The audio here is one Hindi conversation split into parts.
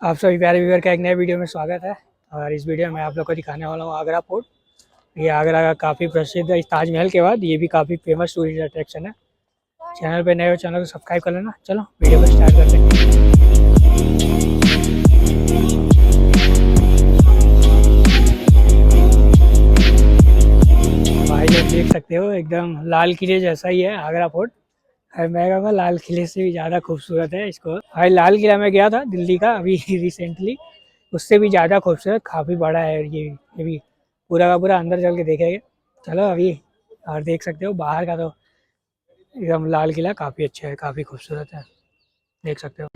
आप सभी प्यारे व्यूअर का एक नए वीडियो में स्वागत है। और इस वीडियो में आप लोग को दिखाने वाला हूँ आगरा फोर्ट। ये आगरा का काफ़ी प्रसिद्ध है। इस ताजमहल के बाद ये भी काफ़ी फेमस टूरिस्ट अट्रैक्शन है। चैनल पे नए हो, चैनल को सब्सक्राइब कर लेना। चलो वीडियो को स्टार्ट करते हैं। भाई लोग देख सकते हो एकदम लाल किले जैसा ही है आगरा फोर्ट। मैं कहूँगा लाल किले से भी ज़्यादा खूबसूरत है इसको। भाई लाल किला में गया था दिल्ली का अभी रिसेंटली, उससे भी ज़्यादा खूबसूरत काफ़ी बड़ा है ये भी पूरा का पूरा अंदर चल के देखेंगे। चलो अभी। और देख सकते हो बाहर का तो एकदम लाल किला काफ़ी अच्छा है, काफ़ी खूबसूरत है, देख सकते हो।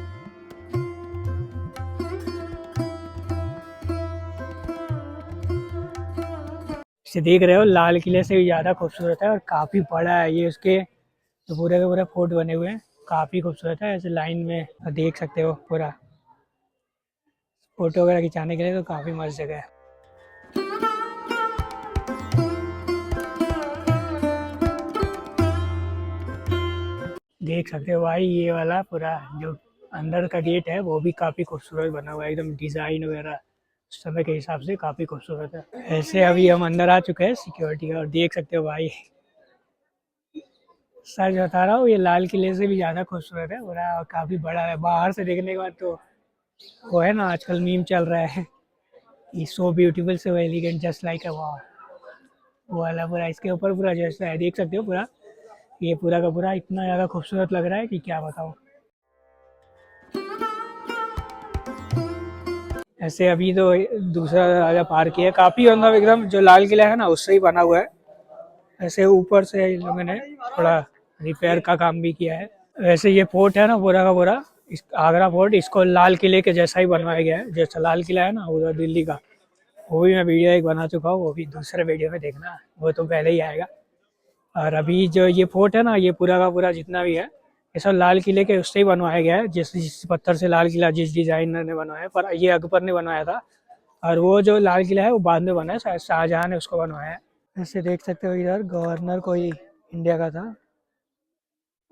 इसे देख रहे हो लाल किले से भी ज़्यादा खूबसूरत है और काफ़ी बड़ा है ये। उसके तो पूरे के पूरे फोर्ट बने हुए हैं, काफ़ी खूबसूरत है। ऐसे लाइन में देख सकते हो पूरा फोटो वगैरह खिंचाने के लिए तो काफ़ी मस्त जगह है। देख सकते हो भाई ये वाला पूरा जो अंदर का गेट है वो भी काफ़ी खूबसूरत बना हुआ है, एकदम डिज़ाइन वगैरह समय के हिसाब से काफ़ी खूबसूरत है। ऐसे अभी हम अंदर आ चुके हैं सिक्योरिटी का और देख सकते हो भाई, सच बता रहा हूँ ये लाल किले से भी ज़्यादा खूबसूरत है पूरा और काफ़ी बड़ा है। बाहर से देखने के बाद तो वो है ना, आजकल मीम चल रहा है कि so beautiful so elegant just like a war, वो वाला पूरा इसके ऊपर पूरा जैसा है। देख सकते हो पूरा ये पूरा का पूरा इतना ज़्यादा खूबसूरत लग रहा है कि क्या बताऊँ। ऐसे अभी तो दूसरा राजा पार किया, काफ़ी मतलब एकदम जो लाल किला है ना उससे ही बना हुआ है। ऐसे ऊपर से इन लोगों ने थोड़ा रिपेयर का काम भी किया है। वैसे ये फोर्ट है ना पूरा का पूरा, इस आगरा फोर्ट इसको लाल किले के जैसा ही बनवाया गया है। जैसा लाल किला है ना उधर दिल्ली का, वो भी मैं वीडियो एक बना चुका हूँ, वो भी दूसरे वीडियो में देखना, वो तो पहले ही आएगा। और अभी जो ये फोर्ट है ना ये पूरा का पूरा जितना भी है ये सब लाल किले के उससे ही बनवाया गया है। जिस पत्थर से लाल किला जिस डिजाइनर ने बनवाया है, पर ये अकबर ने बनवाया था और वो जो लाल किला है वो बाद में बना है, शायद शाहजहां ने उसको बनवाया है। ऐसे देख सकते हो इधर गवर्नर कोई इंडिया का था,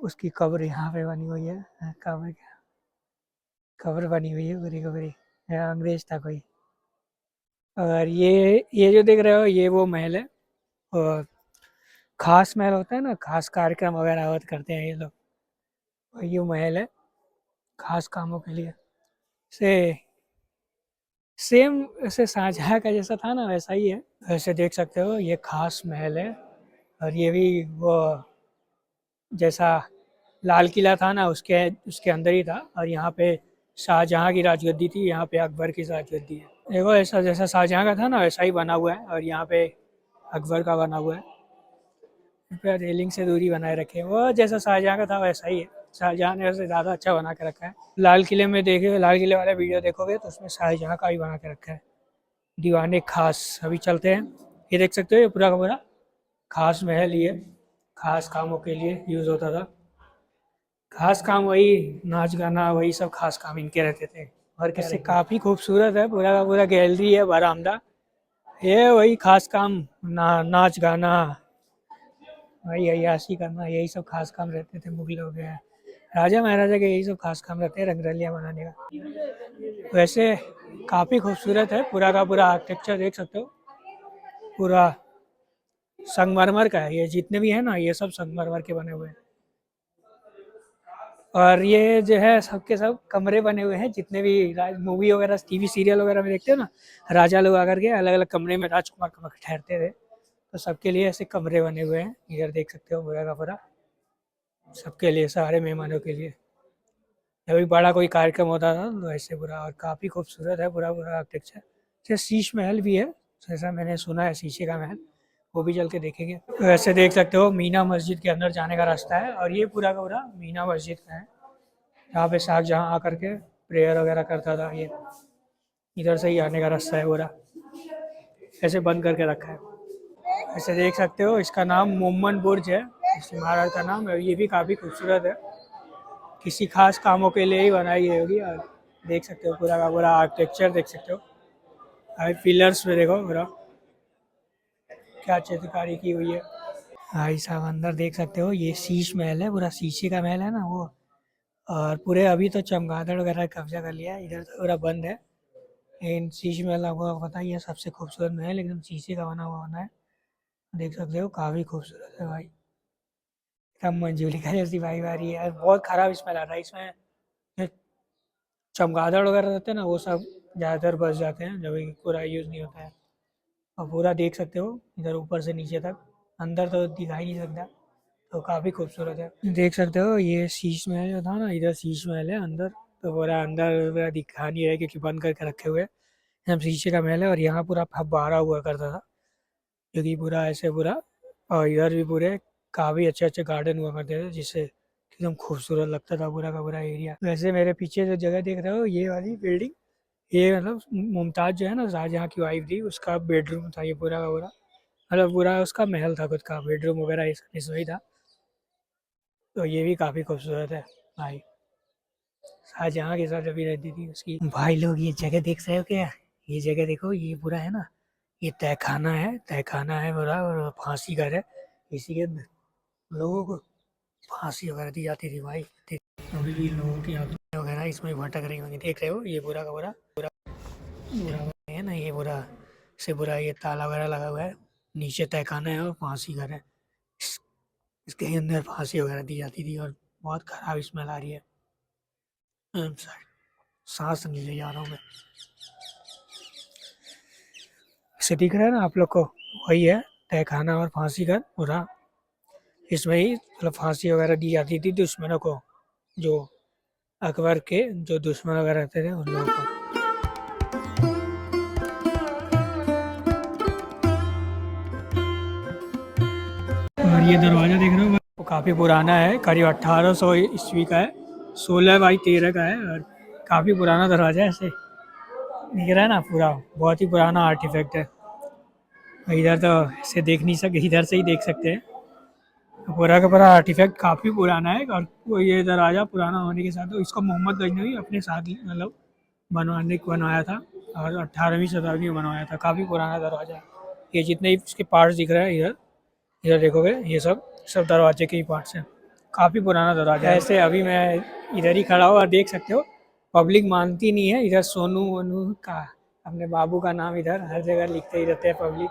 उसकी कब्र यहाँ पे बनी हुई है। कब्र क्या, कब्र बनी हुई है पूरी कब्री, अंग्रेज था कोई। और ये जो देख रहे हो ये वो महल है। और खास महल होता है ना, खास कार्यक्रम वगैरह होते करते हैं ये लोग, ये महल है खास कामों के लिए। से सेम ऐसे शाहजहाँ का जैसा था ना वैसा ही है। वैसे देख सकते हो ये खास महल है और ये भी वो जैसा लाल किला था ना उसके उसके अंदर ही था। और यहाँ पे शाहजहाँ की राजगद्दी थी, यहाँ पे अकबर की राजगद्दी है। देखो ऐसा जैसा शाहजहाँ का था ना वैसा ही बना हुआ है और यहाँ पे अकबर का बना हुआ है। पे रेलिंग से दूरी बनाए रखे हैं, वो जैसा शाहजहाँ का था वैसा ही है। शाहजहाँ ने वैसे ज़्यादा अच्छा बना के रखा है। लाल किले में देखे, लाल किले वाला वीडियो देखोगे तो उसमें शाहजहाँ का भी बना के रखा है, दीवाने खास। अभी चलते हैं, ये देख सकते हो ये पूरा का पूरा खास महल, ये खास कामों के लिए यूज़ होता था। खास काम वही नाच गाना वही सब खास काम इनके रहते थे। और कैसे काफ़ी खूबसूरत है पूरा का पूरा, गैलरी है बरामदा, ये वही खास काम नाच गाना वही अय्याशी करना, यही सब खास काम रहते थे मुगलों के, राजा महाराजा के यही सब खास काम रहते हैं, रंगरलियाँ बनाने का। वैसे काफ़ी खूबसूरत है पूरा का पूरा आर्किटेक्चर, देख सकते हो पूरा संगमरमर का है। ये जितने भी है ना ये सब संगमरमर के बने हुए हैं। और ये जो है सबके सब कमरे बने हुए हैं, जितने भी मूवी वगैरह टीवी सीरियल वगैरह में देखते हो ना, राजा लोग आकर के अलग अलग कमरे में राजकुमार ठहरते थे, तो सबके लिए ऐसे कमरे बने हुए हैं। इधर देख सकते हो पूरा का पूरा सबके लिए, सारे मेहमानों के लिए जब भी बड़ा कोई कार्यक्रम होता था तो ऐसे पूरा। और काफ़ी खूबसूरत है पूरा पूरा आर्किटेक्चर। जैसे शीश महल भी है, जैसा मैंने सुना है शीशे का महल, वो भी चल के देखेंगे। वैसे देख सकते हो मीना मस्जिद के अंदर जाने का रास्ता है और ये पूरा का पूरा मीना मस्जिद का है, जहाँ पे शाहजहाँ आकर के प्रेयर वगैरह करता था। ये इधर से ही आने का रास्ता है पूरा, ऐसे बंद करके रखा है। ऐसे देख सकते हो इसका नाम मोमन बुर्ज है, इस इमारत का नाम है। ये भी काफ़ी खूबसूरत है, किसी खास कामों के लिए ही बनाई गई होगी। और देख सकते हो पूरा का पूरा आर्किटेक्चर देख सकते हो, भाई पिलर्स में देखो पूरा क्या चित्रकारी की हुई है। भाई साहब अंदर देख सकते हो ये शीश महल है, पूरा शीशे का महल है ना वो, और पूरे अभी तो चमगादड़ वगैरह कब्जा कर लिया है, इधर तो पूरा बंद है। लेकिन शीश महल आपको पता ही है सबसे खूबसूरत महल, एकदम शीशे का बना है। देख सकते हो काफ़ी खूबसूरत है भाई, एकदम मंजूलिका जैसी वाइब आ रही है यार। बहुत खराब स्मेल आ रहा है इसमें। जो चमगादड़ वगैरह रहते हैं ना वो सब ज़्यादातर बच जाते हैं जब ये पूरा यूज़ नहीं होता है। और पूरा देख सकते हो इधर ऊपर से नीचे तक, अंदर तो दिखाई नहीं सकता। तो काफ़ी खूबसूरत है, देख सकते हो ये शीश महल जो था ना, इधर शीश महल है अंदर। तो पूरा अंदर पूरा दिखा नहीं रहा है क्योंकि बंद करके रखे हुए हैं। हम शीशे का महल है और यहाँ पूरा फव्वारा हुआ करता था, क्योंकि पूरा ऐसे पूरा। और इधर भी पूरे काफ़ी अच्छे अच्छे गार्डन हुआ करते थे जिससे एकदम खूबसूरत लगता था पूरा का पूरा एरिया। वैसे मेरे पीछे जो जगह देख रहे हो ये वाली बिल्डिंग, ये मतलब मुमताज़ जो है ना शाहजहाँ की वाइफ थी, उसका बेडरूम था ये पूरा का पूरा। मतलब पूरा उसका महल था खुद का, बेडरूम वगैरह इसमें ही था। तो ये भी काफ़ी खूबसूरत है भाई, शाहजहाँ के साथ अभी रहती थी उसकी। भाई लोग ये जगह देख रहे हो क्या? ये जगह देखो, ये पूरा है ना, ये तहखाना है पूरा, और फांसी घर है। इसी के अंदर लोगों को फांसी वगैरह दी जाती थी भाई। अभी भी लोगों की आत्मा वगैरह इसमें भटक रही होंगी, देख रहे हो ये पूरा का पूरा पूरा है ना, ये पूरा से पूरा ये ताला वगैरह लगा हुआ है। नीचे तहखाना है और फांसी घर है। इस, इसके अंदर फांसी वगैरह दी जाती थी और बहुत खराब स्मेल आ रही है। सांस नहीं ले जा रहा हूँ मैं। इसे दिख रहा है ना आप लोग को, वही है तहखाना और फांसी घर पूरा। इसमें ही मतलब फांसी वगैरह दी जाती थी दुश्मनों को, जो अकबर के जो दुश्मन वगैरह रहते थे उन लोगों को। और ये दरवाज़ा देख रहे हो वो काफ़ी पुराना है, करीब 1800 ईस्वी का है, 16 बाई 13 का है। और काफ़ी पुराना दरवाज़ा है, ऐसे दिख रहा है ना पूरा, बहुत ही पुराना आर्टिफैक्ट है। इधर तो ऐसे देख नहीं सकते, इधर से ही देख सकते हैं। पूरा का पूरा आर्टिफैक्ट काफ़ी पुराना है। और वो ये दरवाज़ा पुराना होने के साथ इसको मोहम्मद गजनवी अपने साथ मतलब बनवाया था, और 18वीं शताब्दी में बनवाया था। काफ़ी पुराना दरवाज़ा है। ये जितने भी इसके पार्ट्स दिख रहे हैं इधर, इधर देखोगे ये सब सब दरवाजे के ही पार्ट्स हैं। काफ़ी पुराना दरवाज़ा है। ऐसे अभी मैं इधर ही खड़ा हूँ और देख सकते हो पब्लिक मानती नहीं है, इधर सोनू वोनू का अपने बाबू का नाम इधर हर जगह लिखते ही रहते हैं पब्लिक।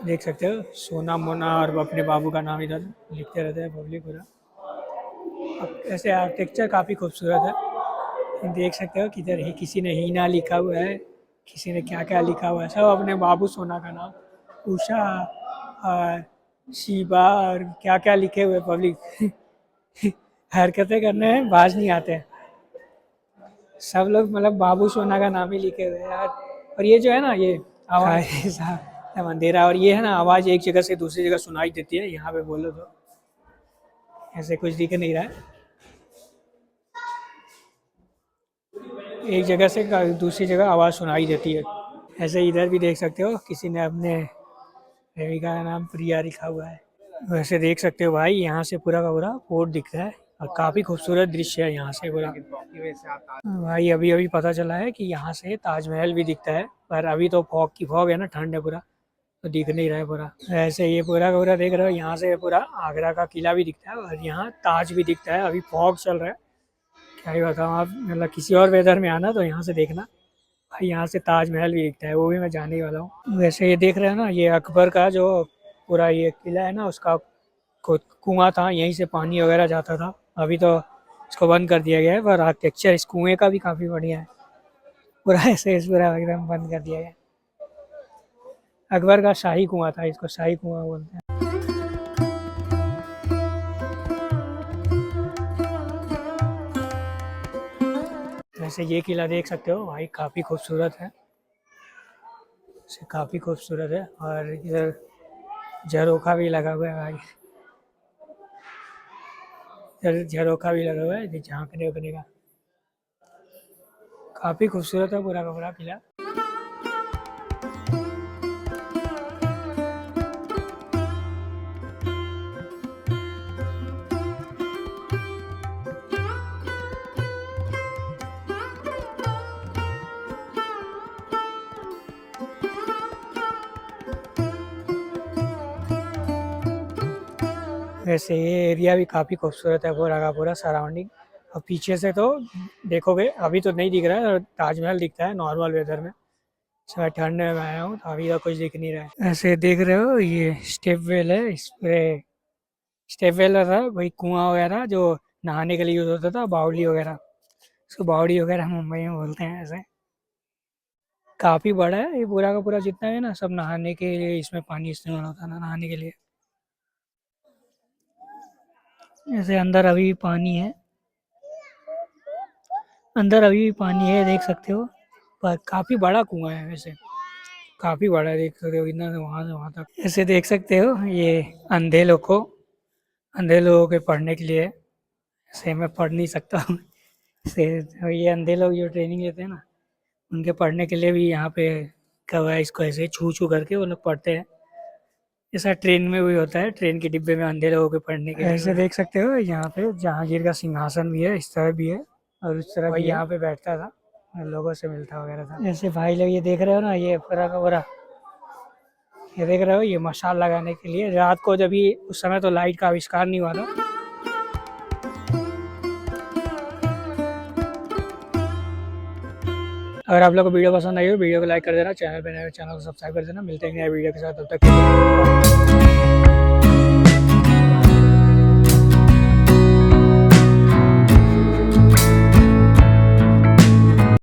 देख सकते हो सोना मोना और अपने बाबू का नाम इधर लिखते रहते हैं पब्लिक पूरा। अब ऐसे आर्किटेक्चर काफ़ी खूबसूरत है, देख सकते हो किधर ही किसी ने हीना लिखा हुआ है, किसी ने क्या क्या लिखा हुआ है, सब अपने बाबू सोना का नाम, उषा और शिबा और क्या क्या लिखे हुए पब्लिक। हरकतें करने में बाज नहीं आते हैं सब लोग, मतलब बाबू सोना का नाम ही लिखे हुए हैं यार। और ये जो है ना ये आवाज़ ऐसा अंधेरा, और ये है ना आवाज़ एक जगह से दूसरी जगह सुनाई देती है, यहाँ पे बोलो तो ऐसे कुछ दिख नहीं रहा है, एक जगह से दूसरी जगह आवाज़ सुनाई देती है। ऐसे इधर भी देख सकते हो किसी ने अपने प्रेमिका का नाम प्रिया लिखा हुआ है। वैसे देख सकते हो भाई यहाँ से पूरा का पूरा फोर्ट दिखता है और काफ़ी खूबसूरत दृश्य है यहाँ से पूरा। भाई अभी अभी पता चला है कि यहाँ से ताजमहल भी दिखता है, पर अभी तो फॉग की फॉग है ना, ठंड है पूरा, तो दिख नहीं रहा है पूरा। ऐसे ये पूरा का पूरा देख रहे हो, यहाँ से पूरा आगरा का किला भी दिखता है और यहाँ ताज भी दिखता है। अभी फॉग चल रहा है, क्या ही बताऊँ आप, मतलब किसी और वेदर में आना तो यहाँ से देखना भाई, यहाँ से ताजमहल भी दिखता है, वो भी मैं जाने ही वाला हूँ। वैसे ये देख रहे हैं ना, ये अकबर का जो पूरा ये किला है ना, उसका कुआं था, यहीं से पानी वगैरह जाता था। अभी तो इसको बंद कर दिया गया है, पर आर्किटेक्चर इस कुएं का भी काफ़ी बढ़िया है। पूरा ऐसे इस पूरा एकदम बंद कर दिया गया। अकबर का शाही कुआं था, इसको शाही कुआं बोलते हैं। वैसे ये किला देख सकते हो भाई, काफ़ी खूबसूरत है, काफ़ी खूबसूरत है। और इधर झरोखा भी लगा हुआ है भाई, इधर झरोखा भी लगा हुआ है झांकने उकने का। काफ़ी खूबसूरत है पूरा का पूरा किला। वैसे ये एरिया भी काफ़ी खूबसूरत है पूरा का पूरा सराउंडिंग। और पीछे से तो देखोगे अभी तो नहीं दिख रहा है, ताजमहल दिखता है नॉर्मल वेदर में। सुबह ठंड में मैं आया हूँ तो अभी तो कुछ दिख नहीं रहा है। ऐसे देख रहे हो ये स्टेप वेल है, इस पे स्टेप वेल था वही कुआं वगैरह जो नहाने के लिए यूज होता था, बावली वगैरह, उसको बावड़ी वगैरह मुंबई में बोलते हैं। ऐसे काफी बड़ा है ये पूरा का पूरा, जितना है ना सब नहाने के लिए इसमें पानी इस्तेमाल होता है ना नहाने के लिए। ऐसे अंदर अभी भी पानी है, अंदर अभी भी पानी है देख सकते हो। पर काफी बड़ा कुआं है वैसे, काफी बड़ा है, देख सकते हो इतना से वहां तक। ऐसे देख सकते हो ये अंधे लोग को, अंधे लोगों के पढ़ने के लिए। ऐसे मैं पढ़ नहीं सकता हूँ से ये अंधे लोग जो ट्रेनिंग लेते हैं ना, उनके पढ़ने के लिए भी यहाँ पे क्या हुआ है, इसको ऐसे छू छू करके वो लोग पढ़ते हैं। ऐसा ट्रेन में भी होता है, ट्रेन के डिब्बे में अंधे लोगों के पढ़ने के। ऐसे देख सकते हो यहाँ पे जहांगीर का सिंहासन भी है, इस तरह भी है और उस तरह भी यहाँ पे बैठता था, लोगों से मिलता वगैरह था। ऐसे भाई लोग ये देख रहे हो ना, ये पूरा का पूरा ये देख रहे हो, ये मशाल लगाने के लिए रात को, जब भी उस समय तो लाइट का आविष्कार नहीं हुआ था। अगर आप लोग को वीडियो पसंद आई हो, वीडियो को लाइक कर देना, चैनल पे नए हो चैनल को सब्सक्राइब कर देना। मिलते हैं नए वीडियो के साथ, तब तक के लिए।